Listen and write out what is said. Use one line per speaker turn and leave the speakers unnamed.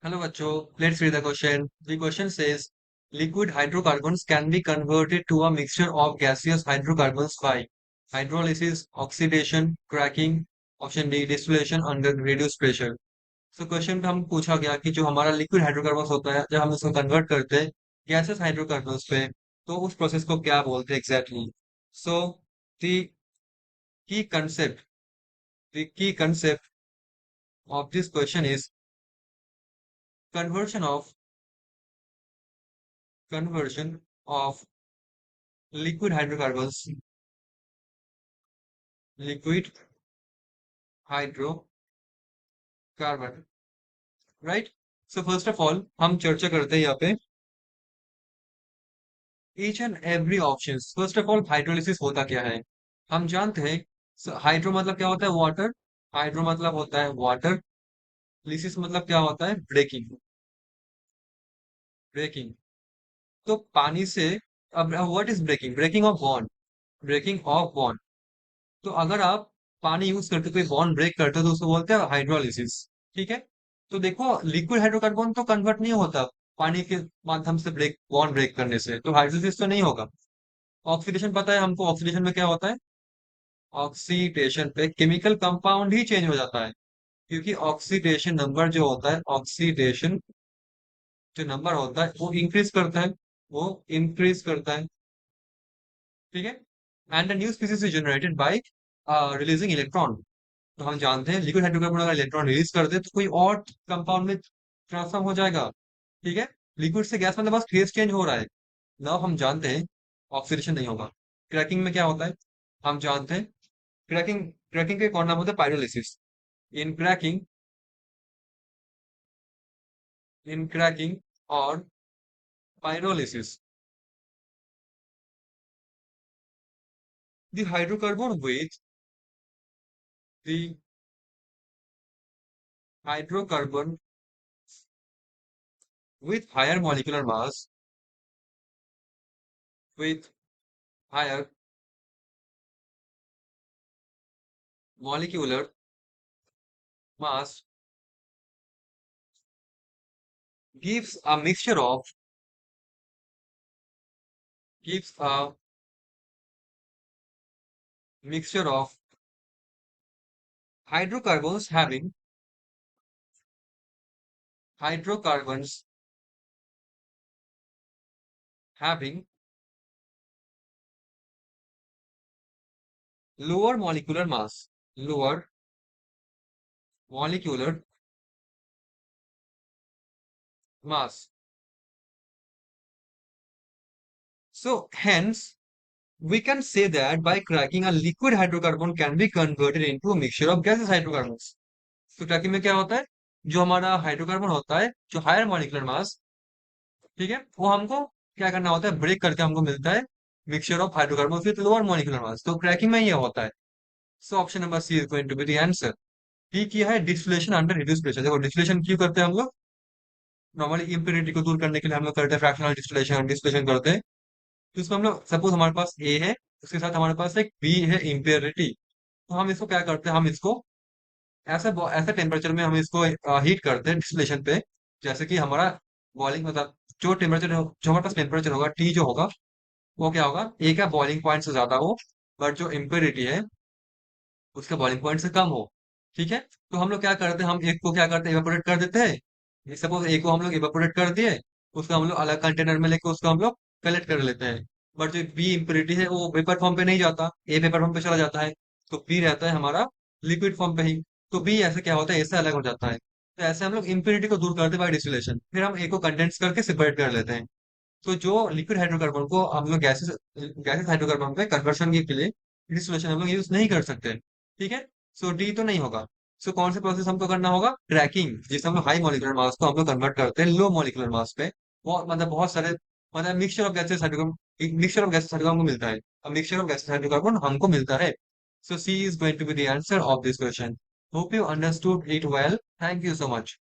Hello, Vacho. Let's read the question. The question says, liquid hydrocarbons can be converted to a mixture of gaseous hydrocarbons by hydrolysis, oxidation, cracking, option D, distillation under reduced pressure. So question में हम पूछा गया कि जो हमारा liquid hydrocarbon होता है जब हम उसको कन्वर्ट करते हैं गैसेस हाइड्रोकार्बन्स पे तो उस प्रोसेस को क्या बोलते हैं exactly so the key concept the key concept of this question is conversion of conversion of liquid hydrocarbons, liquid hydrocarbon, right. So first of all हम चर्चा करते हैं यहाँ पे each and every option. First of all hydrolysis होता क्या है हम जानते हैं। हाइड्रो मतलब क्या होता है वाटर, हाइड्रो मतलब होता है वाटर, लिसिस मतलब क्या होता है ब्रेकिंग, ब्रेकिंग। तो पानी से अब what is breaking, breaking of bond, breaking of bond. तो अगर आप पानी यूज करते हो कोई बॉन्ड ब्रेक करते हो तो उसको बोलते हैं हाइड्रोलिसिस। ठीक है। तो देखो लिक्विड हाइड्रोकार्बन तो कन्वर्ट नहीं होता पानी के माध्यम से ब्रेक बॉन्ड ब्रेक करने से, तो हाइड्रोलिसिस तो नहीं होगा। ऑक्सीडेशन पता है हमको, ऑक्सीडेशन में क्या होता है, ऑक्सीडेशन पे केमिकल कंपाउंड ही चेंज हो जाता है, क्योंकि ऑक्सीडेशन नंबर जो होता है, ऑक्सीडेशन जो नंबर होता है वो इंक्रीज करता है, वो इंक्रीज करता है। ठीक है। And new species is generated by releasing electron. तो हम जानते हैं लिक्विड हाइड्रोकार्बन अगर इलेक्ट्रॉन रिलीज कर दे तो कोई और कंपाउंड में ट्रांसफॉर्म हो जाएगा। ठीक है। लिक्विड से गैस मतलब बस फेस चेंज हो रहा है। नाउ हम जानते हैं ऑक्सीडेशन नहीं होगा। क्रैकिंग में क्या होता है हम जानते हैं, क्रैकिंग क्रैकिंग के कौन नाम होता है पायरोलिसिस। इन क्रैकिंग, इन क्रैकिंग और pyrolysis the hydrocarbon with the hydrocarbon with higher molecular mass, with higher molecular mass gives a mixture of, gives a mixture of hydrocarbons having, hydrocarbons having lower molecular mass, lower molecular mass. So hence we can say that by cracking a liquid hydrocarbon can be converted into a mixture of gaseous hydrocarbons. तो cracking में क्या होता है, जो हमारा hydrocarbon होता है जो हायर मॉलिक्यूलर मास, ठीक है, वो हमको क्या करना होता है ब्रेक करके हमको मिलता है mixture of hydrocarbon with lower molecular mass. तो क्रैकिंग में ये होता है। So option number C is going to be the answer. ठीक किया है डिस्टिलेशन अंडर रिड्यूस प्रेशर। देखो डिस्टिलेशन क्यों करते हैं हम लोग, नॉर्मली इम्प्योरिटी को दूर करने के लिए हम लोग करते हैं फ्रैक्शनल डिस्टिलेशन, डिस्टिलेशन करते हैं। तो इसमें हम लोग सपोज हमारे पास ए है, उसके साथ हमारे पास एक बी है इम्प्योरिटी, तो हम इसको क्या करते हैं, हम इसको ऐसे ऐसे टेम्परेचर में हम इसको हीट करते हैं डिस्टिलेशन पे, जैसे कि हमारा बॉइलिंग मतलब जो टेम्परेचर जो हमारे पास टेम्परेचर होगा टी जो होगा वो क्या होगा, एक है बॉइलिंग पॉइंट से ज्यादा हो, बट जो इम्प्योरिटी है उसके बॉइलिंग पॉइंट से कम हो। ठीक है। तो हम लोग क्या करते हैं, हम एक को क्या करते हैं इवेपोरेट कर देते हैं। सपोज एक को हम लोग इवेपोरेट कर दिए, उसको हम लोग अलग कंटेनर में लेके उसको हम लोग कलेक्ट कर लेते हैं। बट जो बी इम्प्योरिटी है वो वेपर फॉर्म पे नहीं जाता, ए वेपर फॉर्म पे चला जाता है, तो बी रहता है हमारा लिक्विड फॉर्म पे ही। तो बी ऐसे क्या होता है, ऐसे अलग हो जाता है। तो ऐसे हम लोग इम्प्योरिटी को दूर करते हैं बाय डिस्टिलेशन, फिर हम ए को कंडेंस करके सेपरेट कर लेते हैं। तो जो लिक्विड हाइड्रोकार्बन को हम लोग गैसेस गैसेस हाइड्रोकार्बन पे कन्वर्शन के लिए डिस्टिलेशन हम लोग यूज नहीं कर सकते। ठीक है। सो डी तो नहीं होगा। सो कौन सा प्रोसेस हमको करना होगा, क्रैकिंग, जिससे हम लोग हाई मॉलिक्यूलर मास को हम लोग कन्वर्ट करते हैं लो मॉलिक्यूलर मास पे। बहुत मतलब बहुत सारे मतलब mixture of gases hydrocarbon, mixture of gases hydrocarbon को मिलता है, अब मिक्सचर ऑफ गैसेस हाइड्रोकार्बन हमको मिलता है। So C is going to be the answer of this question. Hope you understood it well, thank you so much.